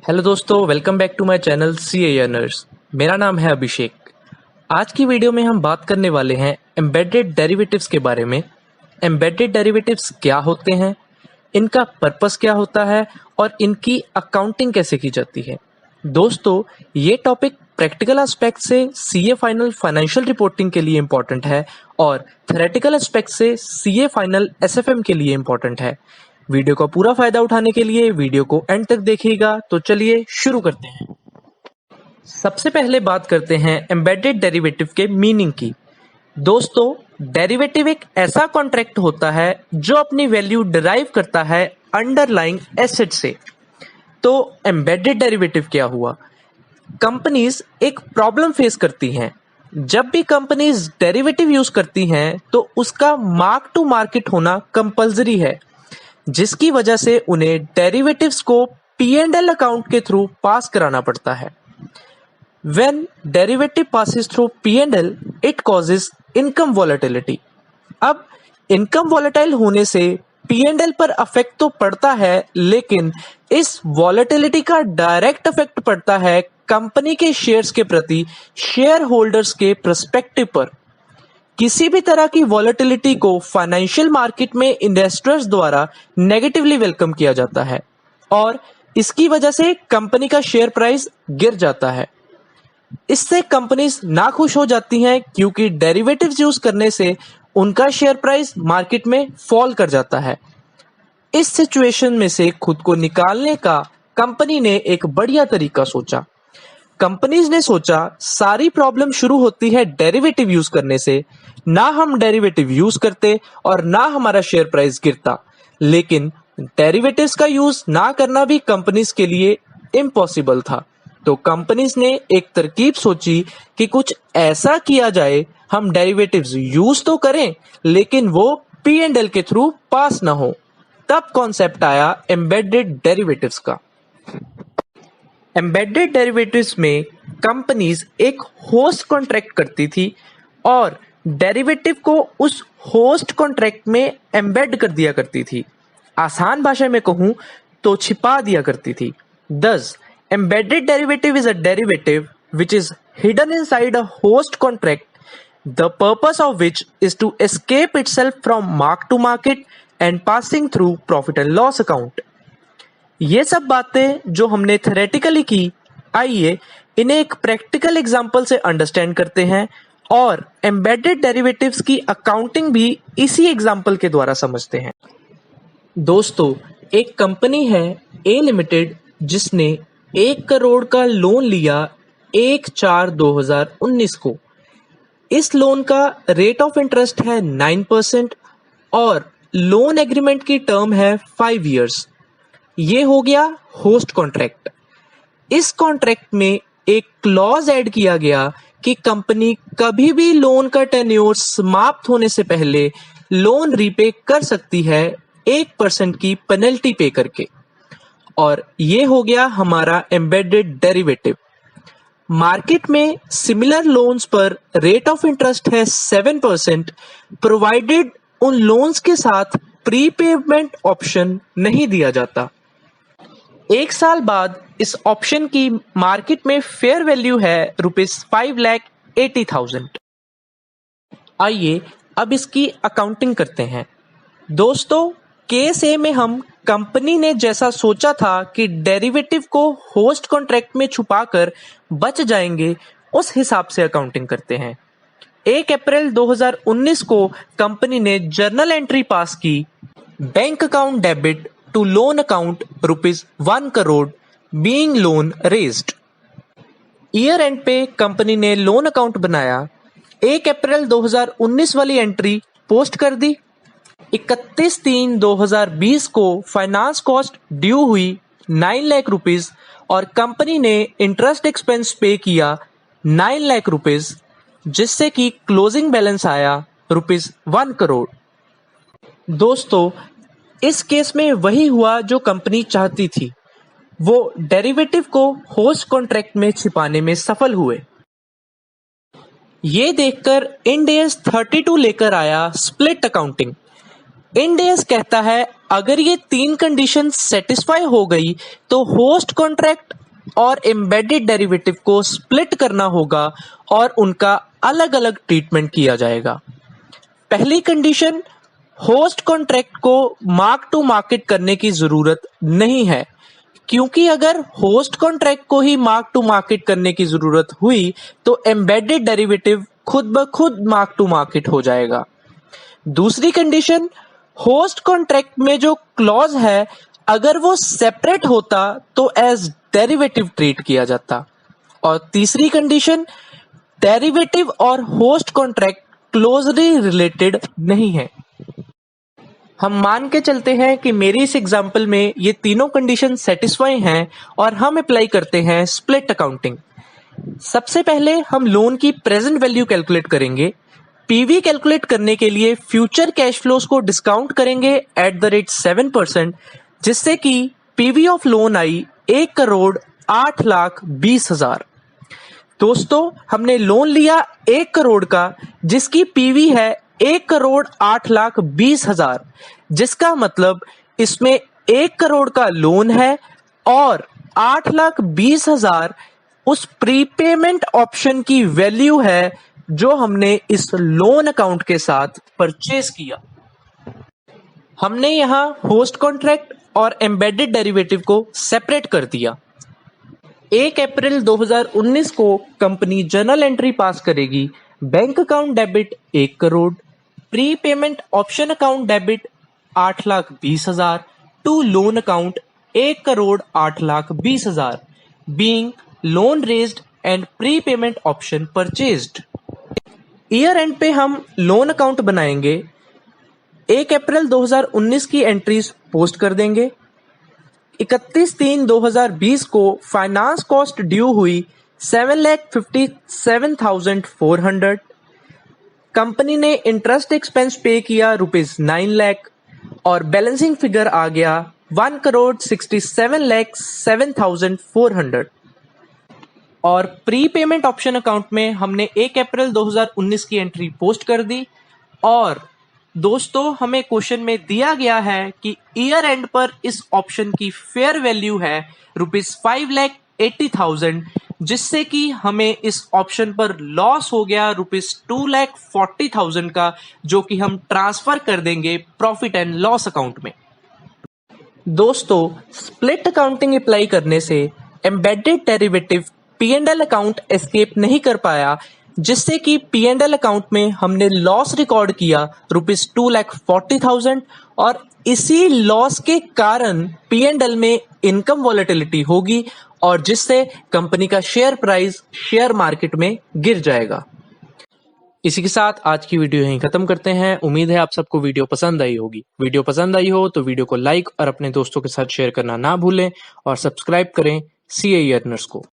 Hello दोस्तों, welcome back to my channel CA earners. मेरा नाम है अभिषेक। आज की वीडियो में हम बात करने वाले हैं एम्बेडेड डेरिवेटिव्स के बारे में। एम्बेडेड डेरिवेटिव्स क्या होते हैं, इनका पर्पस क्या होता है और इनकी अकाउंटिंग कैसे की जाती है। दोस्तों, ये टॉपिक प्रैक्टिकल एस्पेक्ट से सीए फाइनल फाइनेंशियल रिपोर्टिंग के लिए इम्पोर्टेंट है और थ्योरेटिकल एस्पेक्ट से सीए फाइनल एसएफएम के लिए इम्पोर्टेंट है। वीडियो का पूरा फायदा उठाने के लिए वीडियो को एंड तक देखिएगा। तो चलिए शुरू करते हैं। सबसे पहले बात करते हैं एम्बेडेड डेरिवेटिव के मीनिंग की। दोस्तों, डेरिवेटिव एक ऐसा कॉन्ट्रैक्ट होता है जो अपनी वैल्यू डिराइव करता है अंडरलाइंग एसेट से। तो एम्बेडेड डेरिवेटिव क्या हुआ? कंपनीज एक प्रॉब्लम फेस करती हैं। जब भी कंपनीज डेरिवेटिव यूज करती हैं तो उसका मार्क टू मार्केट होना कंपलसरी है, जिसकी वजह से उन्हें डेरिवेटिव्स को P&L अकाउंट के थ्रू पास कराना पड़ता है। When derivative passes through P&L, it causes income volatility. अब इनकम वॉलेटाइल होने से P&L पर अफेक्ट तो पड़ता है, लेकिन इस वॉलेटिलिटी का डायरेक्ट अफेक्ट पड़ता है कंपनी के शेयर्स के प्रति शेयर होल्डर्स के पर्सपेक्टिव पर। किसी भी तरह की वॉलेटिलिटी को फाइनेंशियल मार्केट में इन्वेस्टर्स द्वारा नेगेटिवली वेलकम किया जाता है और इसकी वजह से कंपनी का शेयर प्राइस गिर जाता है। इससे कंपनीज नाखुश हो जाती हैं क्योंकि डेरिवेटिव्स यूज करने से उनका शेयर प्राइस मार्केट में फॉल कर जाता है। इस सिचुएशन में से खुद को निकालने का कंपनी ने एक बढ़िया तरीका सोचा। कंपनीज ने सोचा, सारी प्रॉब्लम शुरू होती है डेरिवेटिव यूज करने से। ना हम डेरिवेटिव यूज करते और ना हमारा शेयर प्राइस गिरता, लेकिन डेरिवेटिव्स का यूज ना करना भी कंपनीज के लिए इम्पॉसिबल था। तो कंपनीज ने एक तरकीब सोची कि कुछ ऐसा किया जाए, हम डेरिवेटिव्स यूज तो करें लेकिन वो P&L के थ्रू पास ना हो। तब कॉन्सेप्ट आया एम्बेडेड डेरिवेटिव्स का। एम्बेडेड डेरिवेटिव्स में कंपनीज एक होस्ट कॉन्ट्रैक्ट करती थी और डेरिवेटिव को उस होस्ट कॉन्ट्रैक्ट में एम्बेड कर दिया करती थी। आसान भाषा में कहूं तो छिपा दिया करती थी। Thus, embedded derivative is a derivative which is hidden inside a host contract, the purpose of which is to escape itself from mark to market and passing through profit and loss account. ये सब बातें जो हमने theoretically की, आइए इन्हें एक practical example से अंडरस्टैंड करते हैं और एम्बेडेड डेरिवेटिव्स की अकाउंटिंग भी इसी एग्जांपल के द्वारा समझते हैं। दोस्तों, एक कंपनी है ए लिमिटेड जिसने 1 करोड़ का लोन लिया 1/4/2019 को। इस लोन का रेट ऑफ इंटरेस्ट है 9% और लोन एग्रीमेंट की टर्म है 5 इयर्स। ये हो गया होस्ट कॉन्ट्रैक्ट। इस कॉन्ट्रैक्ट में एक क्लॉज ऐड किया गया कि कंपनी कभी भी लोन का टेन्योर समाप्त होने से पहले लोन रीपे कर सकती है 1% की पेनल्टी पे करके। और ये हो गया हमारा एम्बेडेड डेरिवेटिव। मार्केट में सिमिलर लोन्स पर रेट ऑफ इंटरेस्ट है 7%, प्रोवाइडेड उन लोन्स के साथ प्रीपेमेंट ऑप्शन नहीं दिया जाता। 1 साल बाद इस ऑप्शन की मार्केट में फेयर वैल्यू है ₹5,80,000। आइए अब इसकी अकाउंटिंग करते हैं। दोस्तों, केस ए में हम कंपनी ने जैसा सोचा था कि डेरिवेटिव को होस्ट कॉन्ट्रैक्ट में छुपाकर बच जाएंगे, उस हिसाब से अकाउंटिंग करते हैं। 1 अप्रैल 2019 को कंपनी ने जर्नल एंट्री पास की, bank account debit to loan account ₹1 crore being loan raised. Year end पे कंपनी ने लोन अकाउंट बनाया। 1 अप्रैल 2019 वाली एंट्री पोस्ट कर दी। 31/3/2020 को फाइनेंस कॉस्ट ड्यू हुई 9 लाख रुपीस और कंपनी ने इंटरेस्ट एक्सपेंस पे किया 9 लाख रुपीस, जिससे कि क्लोजिंग बैलेंस आया ₹1 करोड़। दोस्तों, इस केस में वही हुआ जो कंपनी चाहती थी। वो डेरिवेटिव को होस्ट कॉन्ट्रैक्ट में छिपाने में सफल हुए। ये देखकर इंड AS 32 लेकर आया स्प्लिट अकाउंटिंग। इंड एस कहता है अगर ये तीन कंडीशन सेटिस्फाई हो गई तो होस्ट कॉन्ट्रैक्ट और एम्बेडेड डेरिवेटिव को स्प्लिट करना होगा और उनका अलग अलग ट्रीटमेंट किया जाएगा। पहली कंडीशन, होस्ट कॉन्ट्रैक्ट को मार्क टू मार्केट करने की जरूरत नहीं है, क्योंकि अगर होस्ट कॉन्ट्रैक्ट को ही मार्क टू मार्केट करने की जरूरत हुई तो एम्बेडेड डेरिवेटिव खुद ब खुद मार्क टू मार्केट हो जाएगा। दूसरी कंडीशन, होस्ट कॉन्ट्रैक्ट में जो क्लॉज है अगर वो सेपरेट होता तो एज डेरिवेटिव ट्रीट किया जाता। और तीसरी कंडीशन, डेरिवेटिव और होस्ट कॉन्ट्रैक्ट क्लोजली रिलेटेड नहीं है। हम मान के चलते हैं कि मेरी इस एग्जांपल में ये तीनों कंडीशन सेटिस्फाई हैं और हम अप्लाई करते हैं स्प्लिट अकाउंटिंग। सबसे पहले हम लोन की प्रेजेंट वैल्यू कैलकुलेट करेंगे। पीवी कैलकुलेट करने के लिए फ्यूचर कैश फ्लोज को डिस्काउंट करेंगे एट द रेट 7%, जिससे कि पीवी ऑफ लोन आई 1,08,20,000। दोस्तों, हमने लोन लिया 1 करोड़ का, जिसकी पीवी है 1,08,20,000, जिसका मतलब इसमें 1 करोड़ का लोन है और 8,20,000 उस प्रीपेमेंट ऑप्शन की वैल्यू है जो हमने इस लोन अकाउंट के साथ परचेज किया। हमने यहां होस्ट कॉन्ट्रैक्ट और एम्बेडेड डेरिवेटिव को सेपरेट कर दिया। 1 अप्रैल 2019 को कंपनी जर्नल एंट्री पास करेगी। Bank account debit 1 crore, pre payment option account debit 8,20,000 to loan account 1,08,20,000 being loan raised and pre payment option purchased. Year end पे हम लोन अकाउंट बनाएंगे। 1 अप्रैल 2019 की एंट्रीज पोस्ट कर देंगे। 31/3/2020 को फाइनेंस कॉस्ट ड्यू हुई 7,57,400। Company ने इंटरेस्ट एक्सपेंस पे किया ₹9 लाख और बैलेंसिंग फिगर आ गया 1,67,07,400। और प्री पेमेंट ऑप्शन अकाउंट में हमने 1 अप्रैल 2019 की एंट्री पोस्ट कर दी। और दोस्तों, हमें क्वेश्चन में दिया गया है कि ईयर एंड पर इस ऑप्शन की फेयर वैल्यू है ₹5,80,000, जिससे कि हमें इस ऑप्शन पर लॉस हो गया ₹2,40,000 का, जो कि हम ट्रांसफर कर देंगे प्रॉफिट एंड लॉस अकाउंट में। दोस्तों, स्प्लिट अकाउंटिंग अप्लाई करने से embedded derivative P&L account escape नहीं कर पाया, जिससे कि P&L अकाउंट में हमने लॉस रिकॉर्ड किया ₹2,40,000 और इसी लॉस के कारण P&L में इनकम वॉलेटिलिटी होगी और जिससे कंपनी का शेयर प्राइस शेयर मार्केट में गिर जाएगा। इसी के साथ आज की वीडियो यहीं खत्म करते हैं। उम्मीद है आप सबको वीडियो पसंद आई होगी। वीडियो पसंद आई हो तो वीडियो को लाइक और अपने दोस्तों के साथ शेयर करना ना भूलें और सब्सक्राइब करें CAE अर्नर्स को।